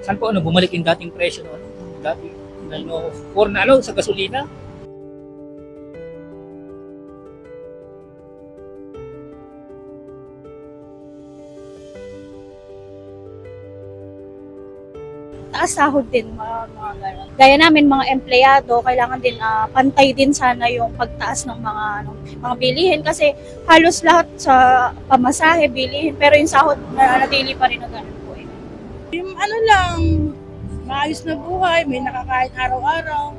Saan po bumalik yung dating presyo no? Dating for na sa gasolina. Taas sahod din, mga gano'n. Gaya namin mga empleyado, kailangan din pantay din sana yung pagtaas ng mga bilihin kasi halos lahat sa pamasahe, bilihin, pero yung sahod na natili pa rin na gano'n po. Yung ano lang, maayos na buhay, may nakakain araw-araw,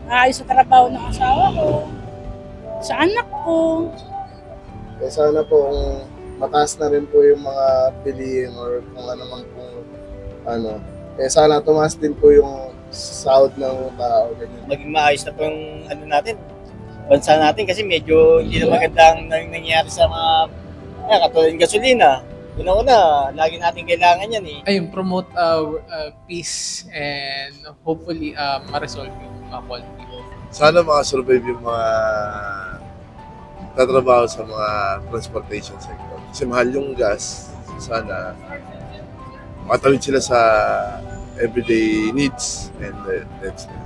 maayos sa trabaho ng asawa ko, sa anak ko. Kaya sana po kung mataas na rin po yung mga bilihin or kung ano man po eh sana tumaas din po yung sahod ng tao. Ganyan. Maging maayos na po yung natin, bansa natin kasi medyo hindi na magandang nangyayari sa mga katulad ng gasolina. Una-una, lagi natin kailangan yan eh. Ayun, promote peace and hopefully ma-resolve yung quality. Sana makasurvive yung mga tatrabaho sa mga transportation sector. Kasi mahal yung gas. Sana makatawid sila sa everyday needs and that's it.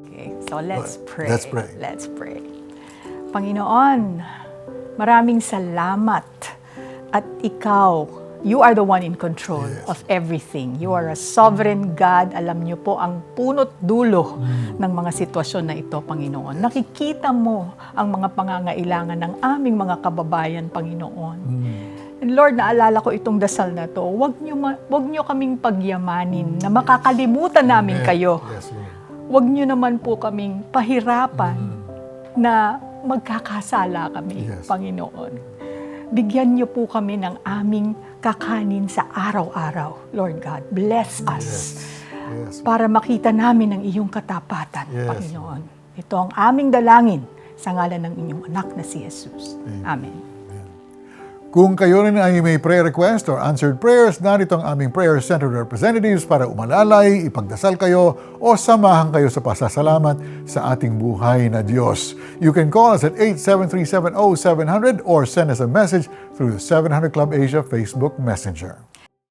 Okay, so let's pray. Let's pray. Let's pray. Panginoon, maraming salamat at ikaw, you are the one in control of everything. You are a sovereign God. Alam niyo po ang punot dulo ng mga sitwasyon na ito, Panginoon. Nakikita mo ang mga pangangailangan ng aming mga kababayan, Panginoon. And Lord, naalala ko itong dasal na to. Huwag niyo kaming pagyamanin na makakalimutan namin kayo. Yes, Lord. Huwag niyo naman po kaming pahirapan na magkakasala kami, Yes. Panginoon. Bigyan niyo po kami ng aming kakanin sa araw-araw. Lord God, bless us Yes. para makita namin ang iyong katapatan, Yes. Panginoon. Ito ang aming dalangin sa ngalan ng inyong anak na si Jesus. Amen. Kung kayo rin ay may prayer request or answered prayers, narito ang aming prayer center representatives para umalalay, ipagdasal kayo, o samahan kayo sa pasasalamat sa ating buhay na Diyos. You can call us at 873-70700 or send us a message through the 700 Club Asia Facebook Messenger.